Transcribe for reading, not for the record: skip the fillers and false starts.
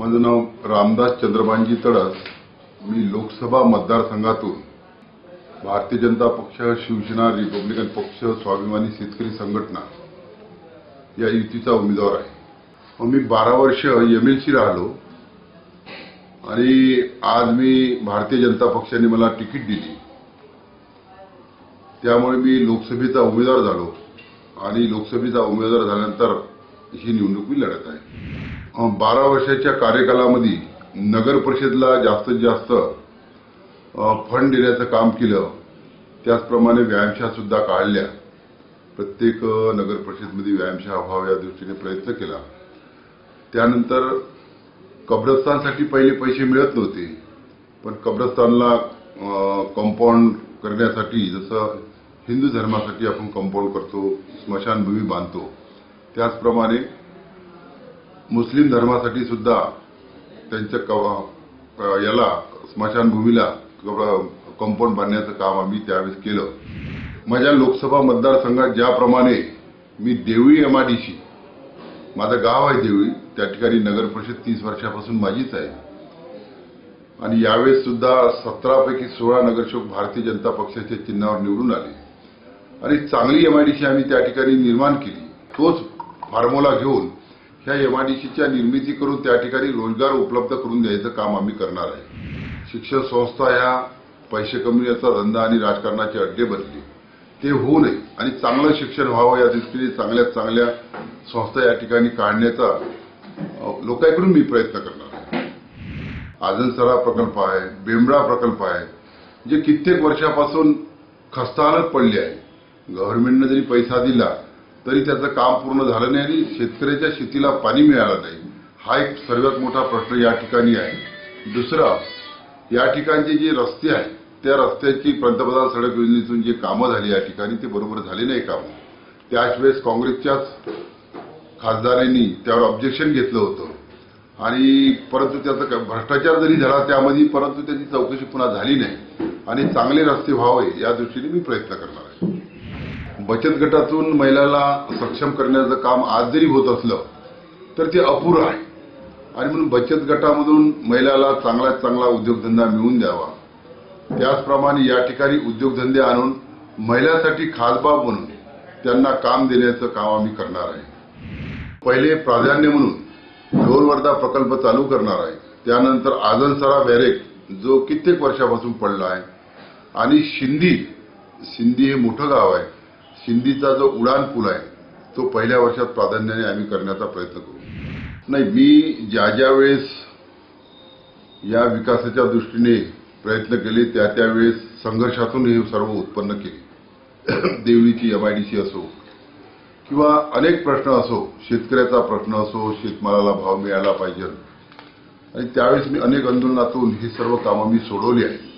माझं नाव रामदास चंद्रबांजी तडस। मी लोकसभा मतदारसंघातून भारतीय जनता पक्ष, शिवसेना, रिपब्लिकन पक्ष, स्वाभिमानी शेतकरी संघटना या युतीचा उमेदवार आहे। मी 12 वर्ष एमएलसी राहिलो आणि आज मी भारतीय जनता पक्षाने मला तिकीट दिली, त्यामुळे मी लोकसभेचा उमेदवार झालो आणि लोकसभेचा उमेदवार झाल्यानंतर ही निवडणूक मी लढत आहे। 12 वर्षाच्या कार्यकालामध्ये नगर परिषदेला जास्तीत जास्त फंड देण्याचं काम केलं, त्याचप्रमाणे व्यायामशाळा सुद्धा काढल्या। प्रत्येक नगर परिषदेमध्ये व्यायामशाळा व्हाव्या या दृष्टीने प्रयत्न केला। त्यानंतर कब्रस्तानसाठी पहिले पैसे मिळत नव्हते, पण कब्रस्तानला कंपाऊंड करण्यासाठी जसं हिंदू धर्मासाठी आपण कंपाऊंड करतो, स्मशानभूमी बांधतो, त्याचप्रमाणे मुस्लिम धर्मासाठी सुद्धा त्यांच्या याला स्मशानभूमीला कंपाऊंड बांधण्याचं काम आम्ही त्यावेळेस केलं। माझ्या लोकसभा मतदारसंघात ज्याप्रमाणे मी देवळी एमआयडीसी, माझं गाव आहे देवळी, त्या ठिकाणी नगर परिषद 30 वर्षापासून माझीच आहे आणि यावेळेस सुद्धा 17 पैकी 16 नगरसेवक भारतीय जनता पक्षाच्या चिन्हावर निवडून आले आणि चांगली एमआयडीसी आम्ही त्या ठिकाणी निर्माण केली। तोच फॉर्म्युला घेऊन ह्या एमआयडीसीच्या निर्मिती करून त्या ठिकाणी रोजगार उपलब्ध करून द्यायचं काम आम्ही करणार आहे। शिक्षण संस्था ह्या पैसे कमविण्याचा धंदा आणि राजकारणाचे अड्डे बनले, ते होऊ नये आणि चांगलं शिक्षण व्हावं या दृष्टीने चांगल्यात चांगल्या संस्था या ठिकाणी काढण्याचा लोकांकडून मी प्रयत्न करणार आहे। आजनसरा प्रकल्प आहे, बेंबळा प्रकल्प आहे, जे कित्येक वर्षापासून खस्ताहालत पडले आहे। गव्हर्नमेंटने जरी पैसा दिला तरी त्याचं काम पूर्ण झालं नाही आणि शेतकऱ्याच्या शेतीला पाणी मिळालं नाही, हा एक सर्वात मोठा प्रश्न या ठिकाणी आहे। दुसरा, या ठिकाणचे जे रस्ते आहेत त्या रस्त्याची पंतप्रधान सडक योजनेतून जे कामं झाली या ठिकाणी ते बरोबर झाले नाही काम। त्याच वेळेस काँग्रेसच्याच खासदारांनी त्यावर ऑब्जेक्शन घेतलं होतं आणि परंतु त्याचा भ्रष्टाचार जरी झाला त्यामध्ये, परंतु त्याची चौकशी पुन्हा झाली नाही आणि चांगले रस्ते व्हावे या दृष्टीने मी प्रयत्न करणार आहे। बचत गटातून महिलांना सक्षम करण्याचं काम आज जरी होत असलं तर ते अपुरं आहे आणि म्हणून बचत गटामधून महिलांना चांगल्यात चांगला उद्योगधंदा मिळवून द्यावा। त्याचप्रमाणे या ठिकाणी उद्योगधंदे आणून महिलांसाठी खासबाब म्हणून त्यांना काम देण्याचं काम आम्ही करणार आहे। पहिले प्राधान्य म्हणून ढोरवर्धा प्रकल्प चालू करणार आहे, त्यानंतर आजनसरा बॅरेक जो कित्येक वर्षापासून पडला आहे आणि शिंदी हे मोठं गाव आहे, शिंदीचा जो उडान पूल आहे तो पहिल्या वर्षात प्राधान्याने आम्ही करण्याचा प्रयत्न करू। नाही, मी ज्या वेळेस या विकासाच्या दृष्टीने प्रयत्न केले त्या वेळेस संघर्षातून हे सर्व उत्पन्न केले। देवळीची एमआयडीसी असो किंवा अनेक प्रश्न असो, शेतकऱ्याचा प्रश्न असो, शेतमालाला भाव मिळाला पाहिजे आणि त्यावेळेस मी अनेक आंदोलनातून ही सर्व कामं मी सोडवली आहेत।